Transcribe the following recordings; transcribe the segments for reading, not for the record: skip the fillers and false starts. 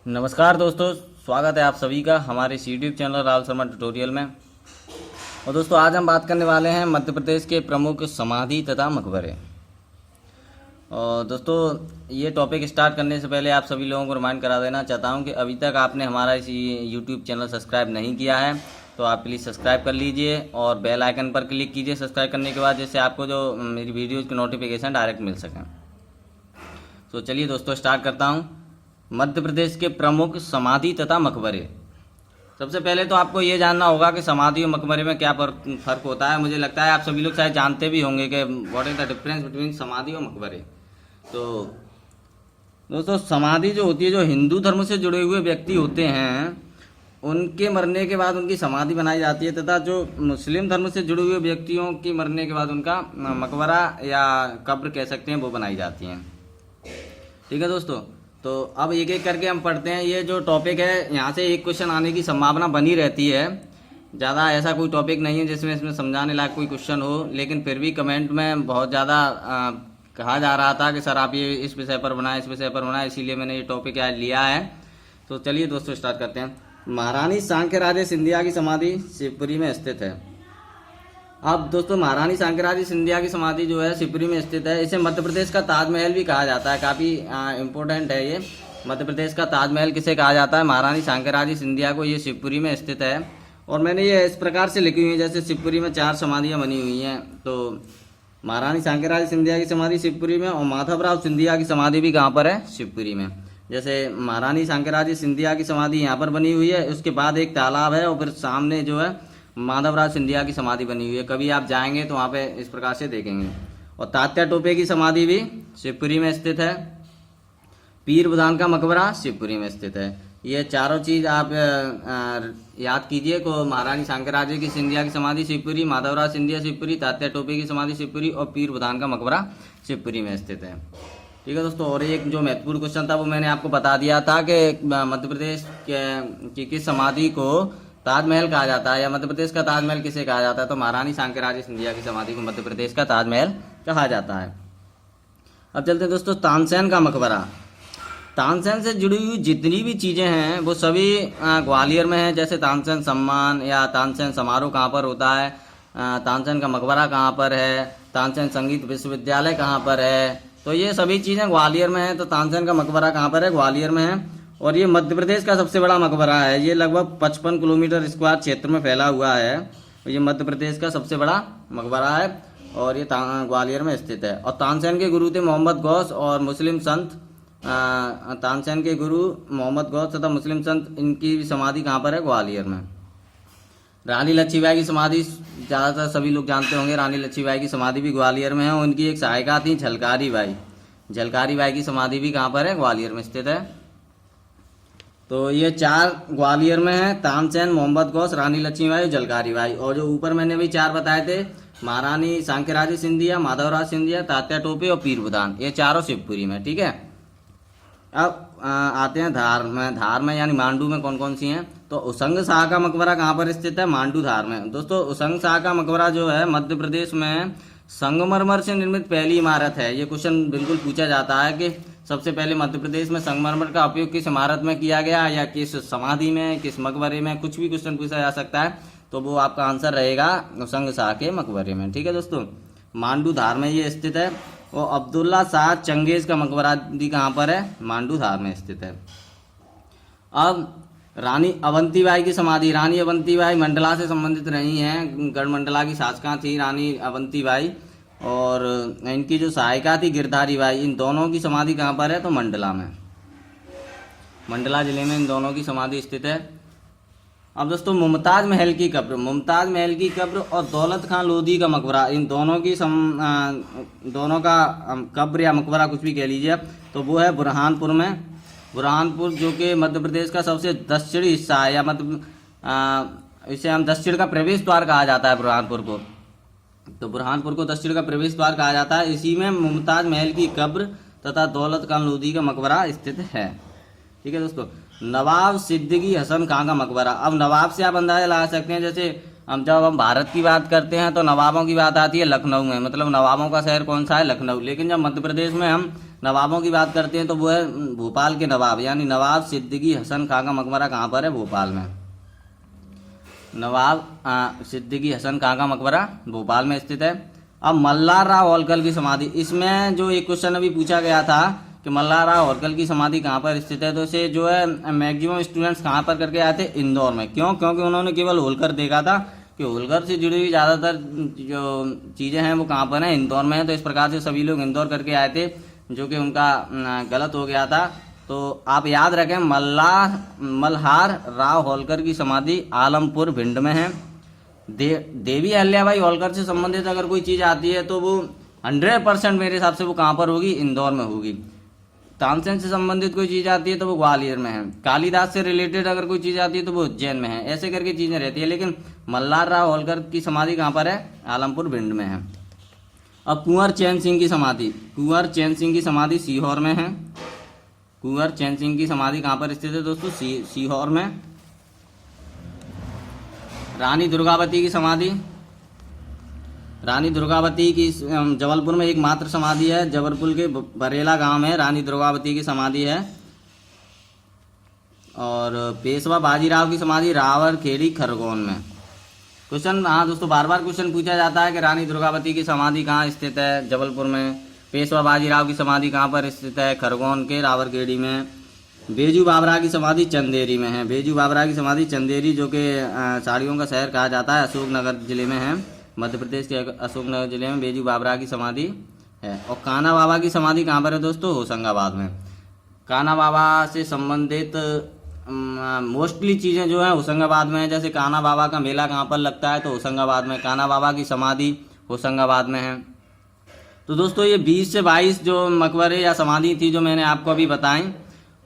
नमस्कार दोस्तों, स्वागत है आप सभी का हमारे इस YouTube channel Rahul Sharma tutorial में। और दोस्तों आज हम बात करने वाले हैं मध्य प्रदेश के प्रमुख समाधि तथा मकबरे। और दोस्तों ये टॉपिक स्टार्ट करने से पहले आप सभी लोगों को रिमाइंड करा देना चाहता हूं कि अभी तक आपने हमारा इस यूट्यूब चैनल सब्सक्राइब नहीं किया है तो आप प्लीज़ सब्सक्राइब कर लीजिए और बेल आइकन पर क्लिक कीजिए सब्सक्राइब करने के बाद, जिससे आपको जो मेरी वीडियोज़ की नोटिफिकेशन डायरेक्ट मिल सकें। तो चलिए दोस्तों स्टार्ट करता हूँ। मध्य प्रदेश के प्रमुख समाधि तथा मकबरे। सबसे पहले तो आपको ये जानना होगा कि समाधि और मकबरे में क्या फ़र्क होता है। मुझे लगता है आप सभी लोग शायद जानते भी होंगे कि what is the difference between समाधि और मकबरे। तो दोस्तों समाधि जो होती है, जो हिंदू धर्म से जुड़े हुए व्यक्ति होते हैं उनके मरने के बाद उनकी समाधि बनाई जाती है, तथा जो मुस्लिम धर्म से जुड़े हुए व्यक्तियों की मरने के बाद उनका मकबरा या कब्र कह सकते हैं वो बनाई जाती हैं। ठीक है दोस्तों, तो अब एक एक करके हम पढ़ते हैं। ये जो टॉपिक है यहाँ से एक क्वेश्चन आने की संभावना बनी रहती है। ज़्यादा ऐसा कोई टॉपिक नहीं है जिसमें इसमें समझाने लायक कोई क्वेश्चन हो, लेकिन फिर भी कमेंट में बहुत ज़्यादा कहा जा रहा था कि सर आप ये इस विषय पर बनाएं, इस विषय पर बनाएं, इसीलिए मैंने ये टॉपिक आज लिया है। तो चलिए दोस्तों स्टार्ट करते हैं। महारानी सांक्यराजे सिंधिया की समाधि शिवपुरी में स्थित है। अब दोस्तों महारानी सांक्यराजी सिंधिया की समाधि जो है शिवपुरी में स्थित है। इसे मध्य प्रदेश का ताजमहल भी कहा जाता है। काफ़ी इम्पोर्टेंट है ये। मध्य प्रदेश का ताजमहल किसे कहा जाता है? महारानी सांक्यराजी सिंधिया को। ये शिवपुरी में स्थित है। और मैंने ये इस प्रकार से लिखी हुई है जैसे शिवपुरी में 4 समाधियाँ बनी हुई हैं। तो महारानी सांक्यराजी सिंधिया की समाधि शिवपुरी में, और माधवराव सिंधिया की समाधि भी कहाँ पर है? शिवपुरी में। जैसे महारानी सांक्यराजी सिंधिया की समाधि यहाँ पर बनी हुई है, उसके बाद एक तालाब है और फिर सामने जो है माधवराव सिंधिया की समाधि बनी हुई है। कभी आप जाएंगे तो वहाँ पे इस प्रकार से देखेंगे। और तात्या टोपे की समाधि भी शिवपुरी में स्थित है। पीर बुधान का मकबरा शिवपुरी में स्थित है। ये चारों चीज़ आप याद कीजिए को महारानी सांक्यराजी की सिंधिया की समाधि शिवपुरी, माधवराव सिंधिया शिवपुरी, तात्या टोपे की समाधि शिवपुरी और पीर बुधान का मकबरा शिवपुरी में स्थित है। ठीक है दोस्तों, और एक जो महत्वपूर्ण क्वेश्चन था वो मैंने आपको बता दिया था कि मध्य प्रदेश की किस समाधि को ताजमहल कहा जाता है, या मध्य प्रदेश का ताजमहल किसे कहा जाता है? तो महारानी सांक्यराजी सिंधिया की समाधि को मध्य प्रदेश का ताजमहल कहा जाता है। अब चलते हैं दोस्तों तानसेन का मकबरा। तानसेन से जुड़ी हुई जितनी भी चीज़ें हैं वो सभी ग्वालियर में हैं। जैसे तानसेन सम्मान या तानसेन समारोह कहाँ पर होता है, तानसेन का मकबरा कहाँ पर है, तानसेन संगीत विश्वविद्यालय कहाँ पर है, तो ये सभी चीज़ें ग्वालियर में हैं। तो तानसेन का मकबरा कहाँ पर है? ग्वालियर में है। और ये मध्य प्रदेश का सबसे बड़ा मकबरा है। ये लगभग 55 किलोमीटर स्क्वायर क्षेत्र में फैला हुआ है। ये मध्य प्रदेश का सबसे बड़ा मकबरा है और ये ग्वालियर में स्थित है। और तानसेन के गुरु थे मोहम्मद गौस और मुस्लिम संत, तानसेन के गुरु मोहम्मद गौस तथा मुस्लिम संत, इनकी समाधि कहाँ पर है? ग्वालियर में। रानी लक्ष्मीबाई की समाधि ज़्यादातर सभी लोग जानते होंगे। रानी लक्ष्मीबाई की समाधि भी ग्वालियर में है। उनकी एक सहायिका थी झलकारी बाई। झलकारी बाई की समाधि भी कहाँ पर है? ग्वालियर में स्थित है। तो ये 4 ग्वालियर में है, तानसेन, मोहम्मद गौस, रानी लक्ष्मीबाई, झलकारी बाई। और जो ऊपर मैंने भी 4 बताए थे, महारानी सांक्यराजी सिंधिया, माधवराव सिंधिया, तात्या टोपे और पीर बुधान, ये चारों शिवपुरी में। ठीक है, अब आते हैं धार में। धार में यानी मांडू में कौन कौन सी हैं? तो उसंग शाह का मकबरा कहाँ पर स्थित है? मांडू धार में। दोस्तों उसंग शाह का मकबरा जो है मध्य प्रदेश में संगमरमर से निर्मित पहली इमारत है। ये क्वेश्चन बिल्कुल पूछा जाता है कि सबसे पहले मध्य प्रदेश में संगमरमर का उपयोग किस इमारत में किया गया, या किस समाधि में, किस मकबरे में, कुछ भी क्वेश्चन पूछा जा सकता है। तो वो आपका आंसर रहेगा उसंग शाह के मकबरे में। ठीक है दोस्तों, मांडू धार में ये स्थित है। और अब्दुल्ला शाह चंगेज का मकबरा भी कहाँ पर है? मांडू धार में स्थित है। अब रानी अवंतीबाई की समाधि। रानी अवंतीबाई मंडला से संबंधित रही हैं, गढ़मंडला की शासका थी रानी अवंतीबाई, और इनकी जो सहायिका थी गिरधारी बाई। इन दोनों की समाधि कहाँ पर है? तो मंडला में, मंडला जिले में इन दोनों की समाधि स्थित है। अब दोस्तों मुमताज महल की कब्र। मुमताज महल की कब्र और दौलत खां लोधी का मकबरा, इन दोनों की दोनों का कब्र या मकबरा कुछ भी कह लीजिए, तो वो है बुरहानपुर में। बुरहानपुर जो कि मध्य प्रदेश का सबसे दक्षिणी हिस्सा है, या इसे हम दक्षिण का प्रवेश द्वार कहा जाता है बुरहानपुर को। तो बुरहानपुर को दक्षिण का प्रवेश द्वार कहा जाता है। इसी में मुमताज महल की कब्र तथा दौलत खां लोधी का मकबरा स्थित है। ठीक है दोस्तों, नवाब सिद्दीकी हसन खां का मकबरा। अब नवाब से आप अंदाजा लगा सकते हैं, जैसे जब हम भारत की बात करते हैं तो नवाबों की बात आती है लखनऊ में, मतलब नवाबों का शहर कौन सा है? लखनऊ। लेकिन जब मध्य प्रदेश में हम नवाबों की बात करते हैं तो वो है भोपाल के नवाब, यानी नवाब सिद्दीकी हसन खां का मकबरा कहाँ पर है? भोपाल में। नवाब सिद्दीकी हसन खां का मकबरा भोपाल में स्थित है। अब मल्हार राव होलकर की समाधि, इसमें जो एक क्वेश्चन अभी पूछा गया था कि मल्हार राव होलकर की समाधि कहाँ पर स्थित है, तो इसे जो है मैक्सिमम स्टूडेंट्स कहाँ पर करके आए थे? इंदौर में। क्यों? क्योंकि उन्होंने केवल होलकर देखा था कि होलकर से जुड़ी हुई ज़्यादातर जो चीज़ें हैं वो कहाँ पर हैं? इंदौर में है। तो इस प्रकार से सभी लोग इंदौर करके आए थे, जो कि उनका गलत हो गया था। तो आप याद रखें, मल्हार राव होलकर की समाधि आलमपुर भिंड में है। देवी अहल्याबाई होलकर से संबंधित अगर कोई चीज़ आती है तो वो 100% मेरे हिसाब से वो कहाँ पर होगी? इंदौर में होगी। तानसेन से संबंधित कोई चीज़ आती है तो वो ग्वालियर में है। कालिदास से रिलेटेड अगर कोई चीज़ आती है तो वो उज्जैन में है। ऐसे करके चीज़ें रहती है। लेकिन मल्हार राव होलकर की समाधि कहाँ पर है? आलमपुर भिंड में है। अब कुंवर चैन सिंह की समाधि, कुंवर चैन सिंह की समाधि सीहोर में है। कुंवर चैन सिंह की समाधि कहाँ पर स्थित है दोस्तों? सीहोर में। रानी दुर्गावती की समाधि, रानी दुर्गावती की जबलपुर में एकमात्र समाधि है। जबलपुर के बरेला गांव में रानी दुर्गावती की समाधि है। और पेशवा बाजीराव की समाधि रावरखेड़ी खरगोन में। क्वेश्चन, हाँ दोस्तों, बार बार क्वेश्चन पूछा जाता है कि रानी दुर्गावती की समाधि कहाँ स्थित है? जबलपुर में। पेशवा बाजीराव की समाधि कहाँ पर स्थित है? खरगोन के रावरखेड़ी में। बेजू बाबरा की समाधि चंदेरी में है। बेजू बाबरा की समाधि चंदेरी, जो कि साड़ियों का शहर कहा जाता है, अशोकनगर जिले में है। मध्य प्रदेश के अशोकनगर जिले में बेजू बाबरा की समाधि है। और कान्हा बाबा की समाधि कहाँ पर है दोस्तों? होशंगाबाद में। कान्हा बाबा से संबंधित मोस्टली चीज़ें जो हैं होशंगाबाद में है। जैसे कान्हा बाबा का मेला कहाँ पर लगता है? तो होशंगाबाद में। कान्हा बाबा की समाधि होशंगाबाद में है। तो दोस्तों ये 20 से 22 जो मकबरे या समाधि थी जो मैंने आपको अभी बताई,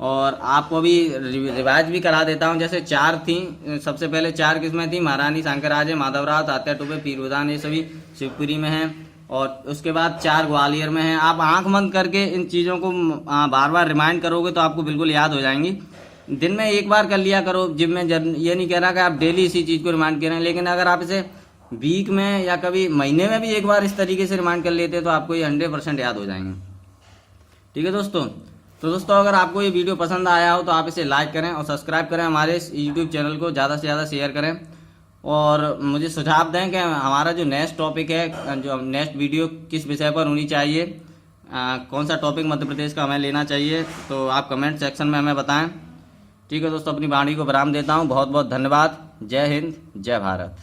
और आपको अभी रिवाइज भी करा देता हूँ। जैसे 4 थी, सबसे पहले 4 किस्में थी, महारानी शंकराचार्य, माधवराव, तात्या टोपे, पीरबुदान, ये सभी शिवपुरी में हैं। और उसके बाद 4 ग्वालियर में हैं। आप आंख बंद करके इन चीज़ों को बार बार रिमाइंड करोगे तो आपको बिल्कुल याद हो जाएंगी। दिन में एक बार कर लिया करो। जिम में ये नहीं कह रहा कि आप डेली इसी चीज़ को रिमाइंड करें, लेकिन अगर आप इसे वीक में या कभी महीने में भी एक बार इस तरीके से रिमाइंड कर लेते तो आपको ये 100% याद हो जाएंगे। ठीक है दोस्तों। तो दोस्तों अगर आपको ये वीडियो पसंद आया हो तो आप इसे लाइक करें और सब्सक्राइब करें। हमारे इस यूट्यूब चैनल को ज़्यादा से ज़्यादा शेयर करें और मुझे सुझाव दें कि हमारा जो नेक्स्ट टॉपिक है, जो नेक्स्ट वीडियो किस विषय पर होनी चाहिए, कौन सा टॉपिक मध्य प्रदेश का हमें लेना चाहिए, तो आप कमेंट सेक्शन में हमें बताएं। ठीक है दोस्तों, अपनी वाणी को विराम देता हूँ। बहुत बहुत धन्यवाद। जय हिंद, जय भारत।